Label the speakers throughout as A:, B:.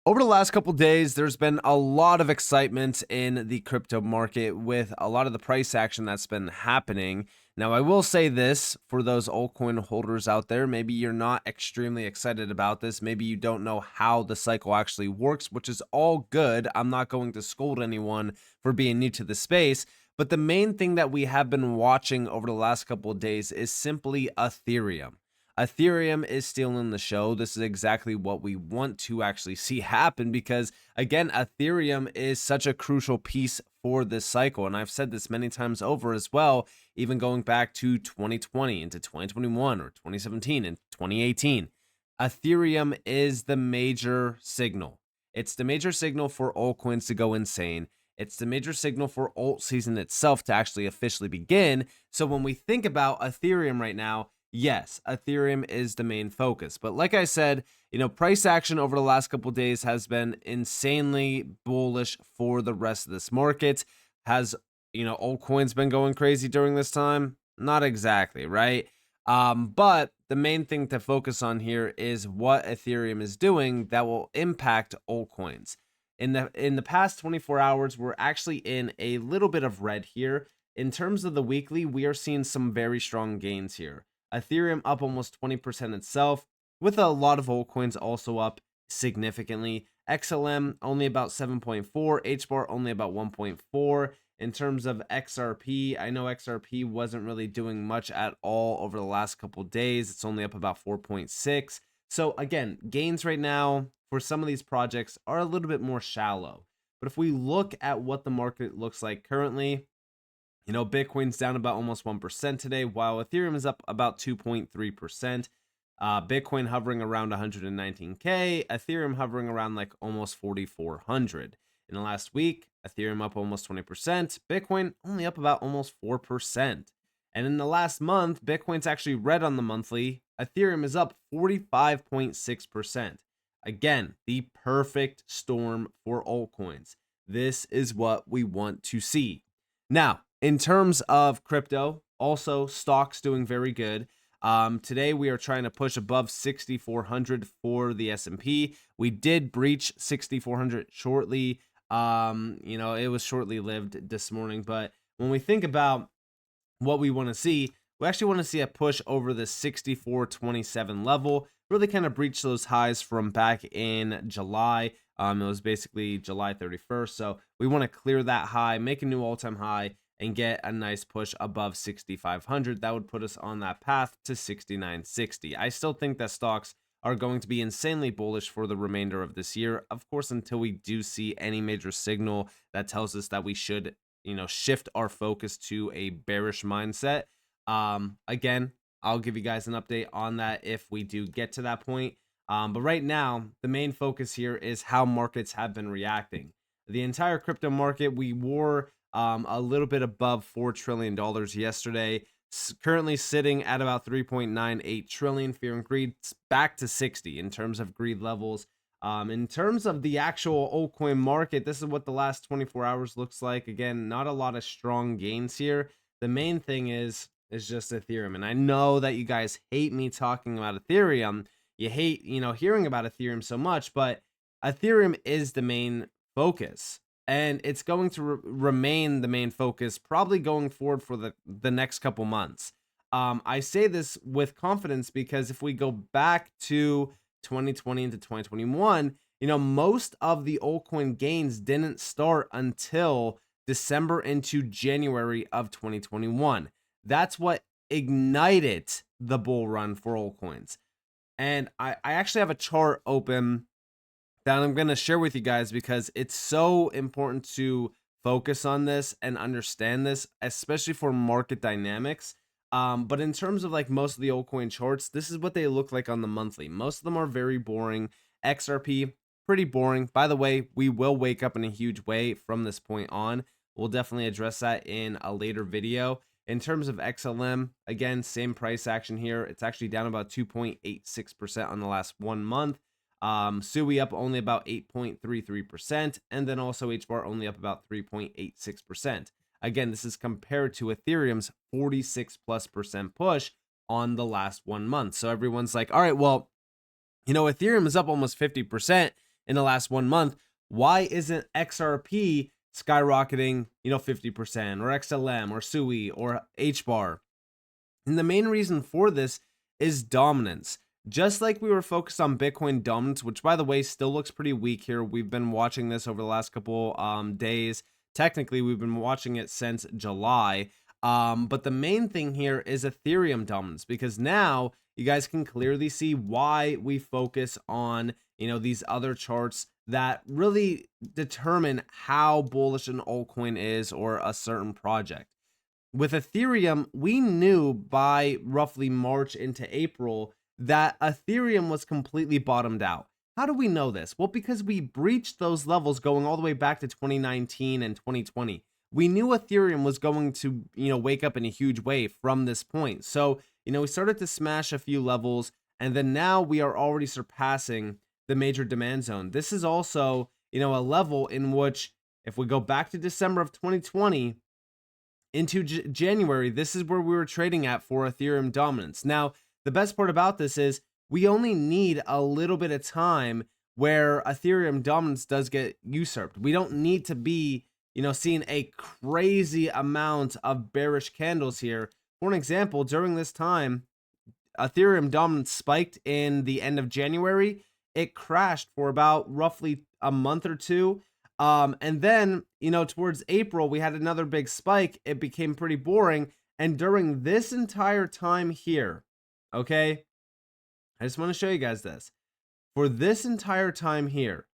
A: Over the last couple days, there's been a lot of excitement in the crypto market with a lot of the price action that's been happening. Now, I will say this for those altcoin holders out there, maybe you're not extremely excited about this. Maybe you don't know how the cycle actually works, which is all good. I'm not going to scold anyone for being new to the space. But the main thing that we have been watching over the last couple of days is simply Ethereum. Ethereum is stealing the show. This is exactly what we want to actually see happen because, again, Ethereum is such a crucial piece for this cycle. And I've said this many times over as well, even going back to 2020 into 2021 or 2017 and 2018. Ethereum is the major signal. It's the major signal for altcoins to go insane. It's the major signal for Altseason itself to actually officially begin. So when we think about Ethereum right now, yes, Ethereum is the main focus. But like I said, price action over the last couple of days has been insanely bullish for the rest of this market. Has, altcoins been going crazy during this time? Not exactly, right? But the main thing to focus on here is what Ethereum is doing that will impact altcoins. In the past 24 hours, we're actually in a little bit of red here. In terms of the weekly, we are seeing some very strong gains here. Ethereum up almost 20% itself, with a lot of altcoins also up significantly. XLM only about 7.4, HBAR only about 1.4. In terms of XRP, I know XRP wasn't really doing much at all over the last couple days. It's only up about 4.6. So again, gains right now for some of these projects are a little bit more shallow. But if we look at what the market looks like currently, Bitcoin's down about almost 1% today, while Ethereum is up about 2.3%. Bitcoin hovering around 119K, Ethereum hovering around like almost 4,400. In the last week, Ethereum up almost 20%, Bitcoin only up about almost 4%. And in the last month, Bitcoin's actually red on the monthly, Ethereum is up 45.6%. Again, the perfect storm for altcoins. This is what we want to see. Now, in terms of crypto, also stocks doing very good. Today we are trying to push above 6,400 for the S&P. We did breach 6,400 shortly. It was shortly lived this morning, but when we think about what we want to see, we actually want to see a push over the 6427 level, really kind of breach those highs from back in July. It was basically July 31st. So we want to clear that high, make a new all-time high, and get a nice push above 6,500. That would put us on that path to 6,960. I still think that stocks are going to be insanely bullish for the remainder of this year. Of course, until we do see any major signal that tells us that we should, shift our focus to a bearish mindset. Again, I'll give you guys an update on that if we do get to that point. But right now, the main focus here is how markets have been reacting. The entire crypto market, we wore a little bit above $4 trillion yesterday, currently sitting at about 3.98 trillion. Fear and greed back to 60 in terms of greed levels. In terms of the actual altcoin market, this is what the last 24 hours looks like. Again, not a lot of strong gains here. The main thing is just Ethereum. And I know that you guys hate me talking about Ethereum. You hate, hearing about Ethereum so much, but Ethereum is the main focus. And it's going to remain the main focus probably going forward for the next couple months. I say this with confidence because if we go back to 2020 into 2021, most of the altcoin gains didn't start until December into January of 2021. That's what ignited the bull run for altcoins. And I actually have a chart open that I'm going to share with you guys because it's so important to focus on this and understand this, especially for market dynamics. But in terms of like most of the altcoin charts, this is what they look like on the monthly. Most of them are very boring. XRP, pretty boring. By the way, we will wake up in a huge way from this point on. We'll definitely address that in a later video. In terms of XLM, again, same price action here. It's actually down about 2.86% on the last 1 month. SUI up only about 8.33%, and then also HBAR only up about 3.86%. Again, this is compared to Ethereum's 46+% push on the last 1 month. So everyone's like, all right, well, Ethereum is up almost 50%. in the last 1 month, why isn't XRP skyrocketing, 50%, or XLM or SUI or HBAR? And the main reason for this is dominance. Just like we were focused on Bitcoin dominance, which by the way still looks pretty weak here. We've been watching this over the last couple days. Technically, we've been watching it since July. But the main thing here is Ethereum dominance, because now you guys can clearly see why we focus on, these other charts that really determine how bullish an altcoin is or a certain project. With Ethereum, we knew by roughly March into April that Ethereum was completely bottomed out. How do we know this? Well, because we breached those levels going all the way back to 2019 and 2020. We knew Ethereum was going to, wake up in a huge way from this point. So, we started to smash a few levels, and then now we are already surpassing the major demand zone. This is also, a level in which, if we go back to December of 2020 into January, this is where we were trading at for Ethereum dominance. Now, the best part about this is we only need a little bit of time where Ethereum dominance does get usurped. We don't need to be, seeing a crazy amount of bearish candles here. For an example, during this time, Ethereum dominance spiked in the end of January. It crashed for about roughly a month or two. And then, towards April, we had another big spike. It became pretty boring. And during this entire time here, okay, I just want to show you guys this. For this entire time here,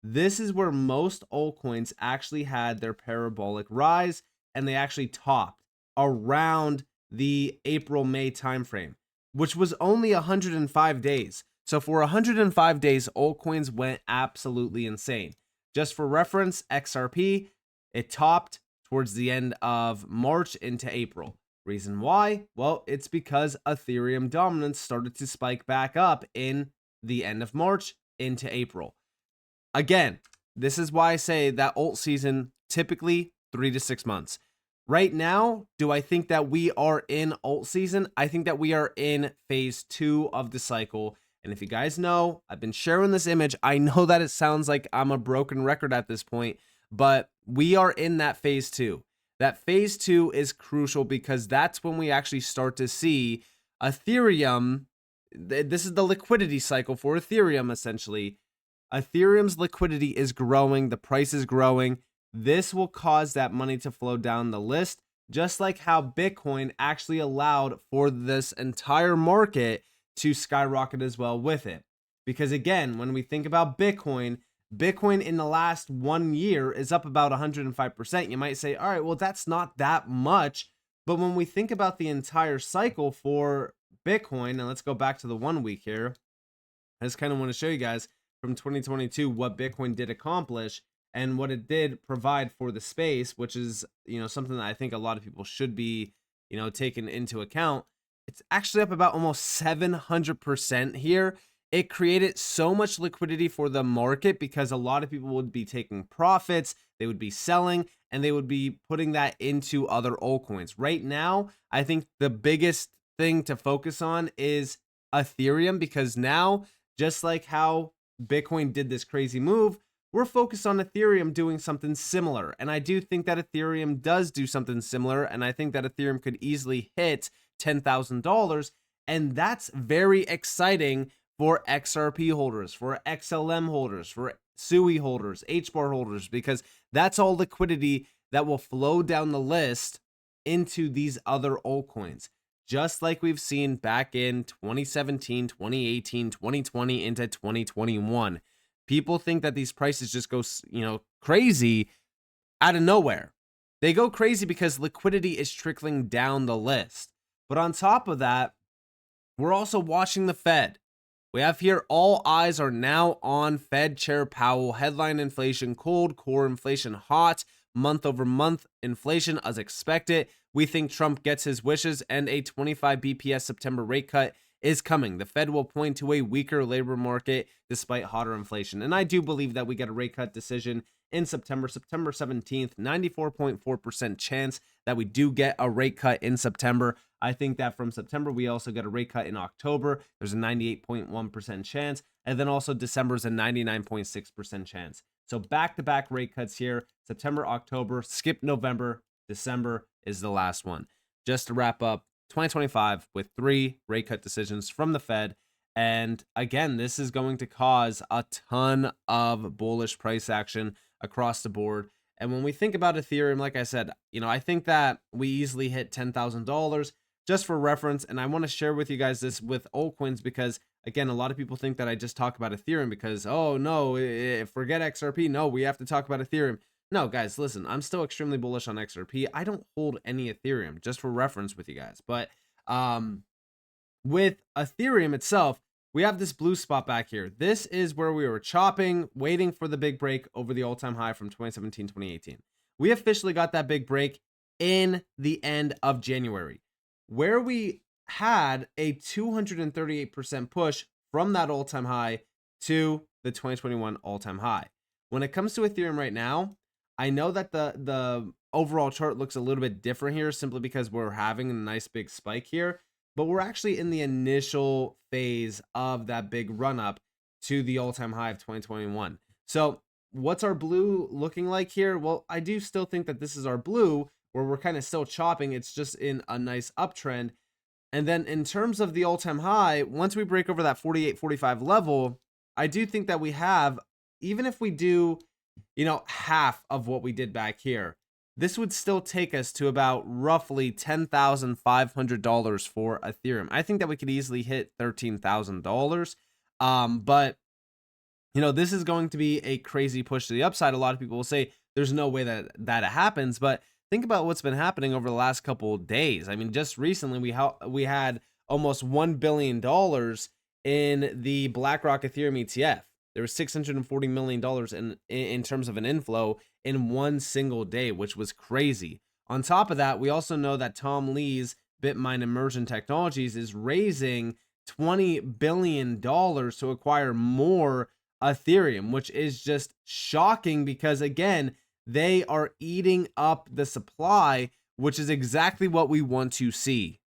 A: this is where most altcoins actually had their parabolic rise, and they actually topped around the April-May timeframe, which was only 105 days. So for 105 days, altcoins went absolutely insane. Just for reference, XRP, it topped towards the end of March into April. Reason why? Well, it's because Ethereum dominance started to spike back up in the end of March into April. Again, this is why I say that alt season typically 3 to 6 months. Right now, do I think that we are in alt season? I think that we are in phase 2 of the cycle. And if you guys know, I've been sharing this image. I know that it sounds like I'm a broken record at this point, but we are in that phase 2. That phase 2 is crucial because that's when we actually start to see Ethereum. This is the liquidity cycle for Ethereum, essentially. Ethereum's liquidity is growing. The price is growing. This will cause that money to flow down the list, just like how Bitcoin actually allowed for this entire market to skyrocket as well with it. Because again, when we think about Bitcoin in the last 1 year is up about 105%. You might say, all right, well, that's not that much. But when we think about the entire cycle for Bitcoin, and let's go back to the 1 week here. I just kind of want to show you guys from 2022 what Bitcoin did accomplish and what it did provide for the space, which is, something that I think a lot of people should be, taken into account. It's actually up about almost 700% here. It created so much liquidity for the market because a lot of people would be taking profits, they would be selling, and they would be putting that into other altcoins. Right now, I think the biggest thing to focus on is Ethereum, because now, just like how Bitcoin did this crazy move, we're focused on Ethereum doing something similar. And I do think that Ethereum does do something similar, and I think that Ethereum could easily hit $10,000, and that's very exciting for XRP holders, for XLM holders, for SUI holders, HBAR holders, because that's all liquidity that will flow down the list into these other altcoins. Just like we've seen back in 2017, 2018, 2020 into 2021. People think that these prices just go, crazy out of nowhere. They go crazy because liquidity is trickling down the list. But on top of that, we're also watching the Fed. We have here, all eyes are now on Fed Chair Powell. Headline inflation cold, core inflation hot, month over month inflation as expected. We think Trump gets his wishes and a 25 BPS September rate cut is coming. The Fed will point to a weaker labor market despite hotter inflation. And I do believe that we get a rate cut decision in September 17th, 94.4% chance that we do get a rate cut in September. I think that from September, we also get a rate cut in October. There's a 98.1% chance. And then also December is a 99.6% chance. So back-to-back rate cuts here, September, October, skip November, December is the last one. Just to wrap up 2025 with 3 rate cut decisions from the Fed. And again, this is going to cause a ton of bullish price action across the board. And when we think about Ethereum, like I said, I think that we easily hit $10,000 just for reference. And I want to share with you guys this with altcoins because, again, a lot of people think that I just talk about Ethereum because, oh, no, forget XRP. No, we have to talk about Ethereum. No, guys, listen, I'm still extremely bullish on XRP. I don't hold any Ethereum, just for reference with you guys. But with Ethereum itself, we have this blue spot back here. This is where we were chopping, waiting for the big break over the all-time high from 2017, 2018. We officially got that big break in the end of January, where we had a 238% push from that all-time high to the 2021 all-time high. When it comes to Ethereum right now, I know that the overall chart looks a little bit different here simply because we're having a nice big spike here. But we're actually in the initial phase of that big run up to the all-time high of 2021. So what's our blue looking like here? Well, I do still think that this is our blue where we're kind of still chopping. It's just in a nice uptrend. And then in terms of the all-time high, once we break over that 48-45 level, I do think that we have, even if we do, half of what we did back here, this would still take us to about roughly $10,500 for Ethereum. I think that we could easily hit $13,000. But, this is going to be a crazy push to the upside. A lot of people will say there's no way that it happens. But think about what's been happening over the last couple of days. I mean, just recently we had almost $1 billion in the BlackRock Ethereum ETF. There was $640 million in terms of an inflow in one single day, which was crazy. On top of that, we also know that Tom Lee's Bitmine Immersion Technologies is raising $20 billion to acquire more Ethereum, which is just shocking because, again, they are eating up the supply, which is exactly what we want to see.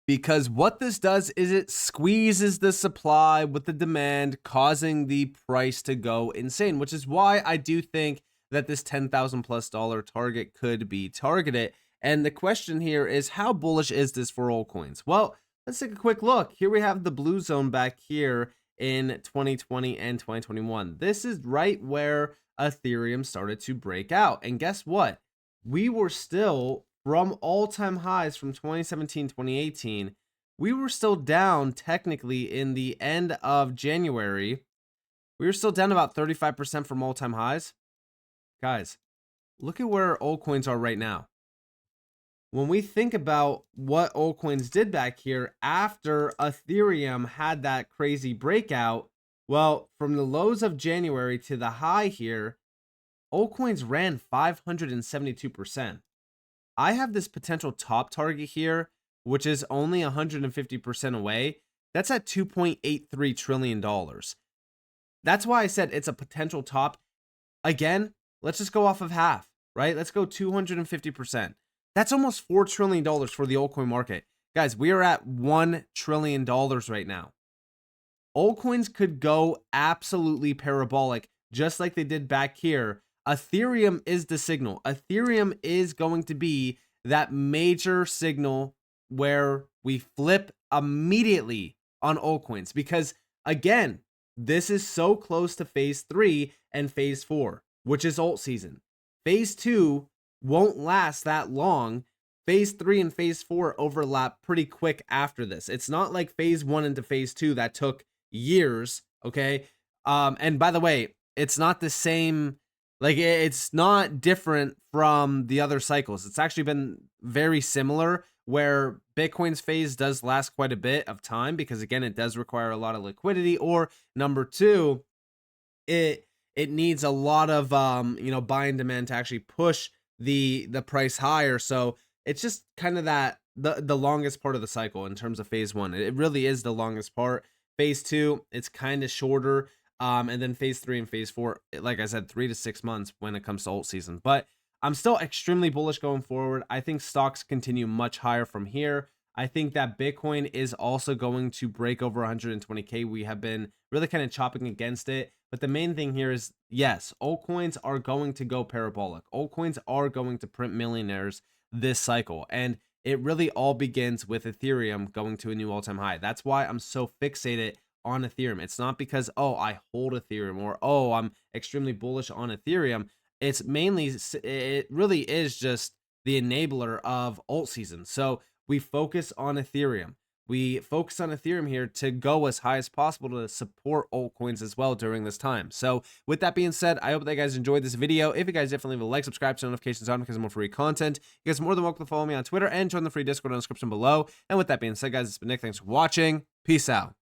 A: Because what this does is it squeezes the supply with the demand, causing the price to go insane, which is why I do think that this $10,000+ target could be targeted. And the question here is, how bullish is this for altcoins? Well, let's take a quick look. Here we have the blue zone back here in 2020 and 2021. This is right where Ethereum started to break out. And guess what? We were still, from all-time highs from 2017, 2018, we were still down technically in the end of January. We were still down about 35% from all-time highs. Guys, look at where altcoins are right now. When we think about what altcoins did back here after Ethereum had that crazy breakout, well, from the lows of January to the high here, altcoins ran 572%. I have this potential top target here, which is only 150% away. That's at $2.83 trillion. That's why I said it's a potential top. Again, let's just go off of half, right? Let's go 250%. That's almost $4 trillion for the altcoin market. Guys, we are at $1 trillion right now. Altcoins could go absolutely parabolic, just like they did back here. Ethereum is the signal. Ethereum is going to be that major signal where we flip immediately on altcoins because, again, this is so close to phase 3 and phase 4, which is alt season. Phase 2 won't last that long. Phase 3 and phase 4 overlap pretty quick after this. It's not like phase 1 into phase 2 that took years, okay? And by the way, it's not the same. Like, it's not different from the other cycles. It's actually been very similar, where Bitcoin's phase does last quite a bit of time because, again, it does require a lot of liquidity, or number 2, it needs a lot of buy and demand to actually push the price higher. So it's just kind of that the longest part of the cycle in terms of phase 1. It really is the longest part. Phase 2, it's kind of shorter. And then phase 3 and phase 4, like I said, 3 to 6 months when it comes to alt season. But I'm still extremely bullish going forward. I think stocks continue much higher from here. I think that Bitcoin is also going to break over 120K. We have been really kind of chopping against it. But the main thing here is, yes, altcoins are going to go parabolic. Altcoins are going to print millionaires this cycle. And it really all begins with Ethereum going to a new all-time high. That's why I'm so fixated on Ethereum. It's not because, oh, I hold Ethereum, or, oh, I'm extremely bullish on Ethereum. It's mainly, it really is just the enabler of Altseason. So we focus on Ethereum. We focus on Ethereum here to go as high as possible to support altcoins as well during this time. So with that being said, I hope that you guys enjoyed this video. If you guys definitely leave a like, subscribe, turn notifications on because of more free content. You guys are more than welcome to follow me on Twitter and join the free Discord in the description below. And with that being said, guys, it's been Nick. Thanks for watching. Peace out.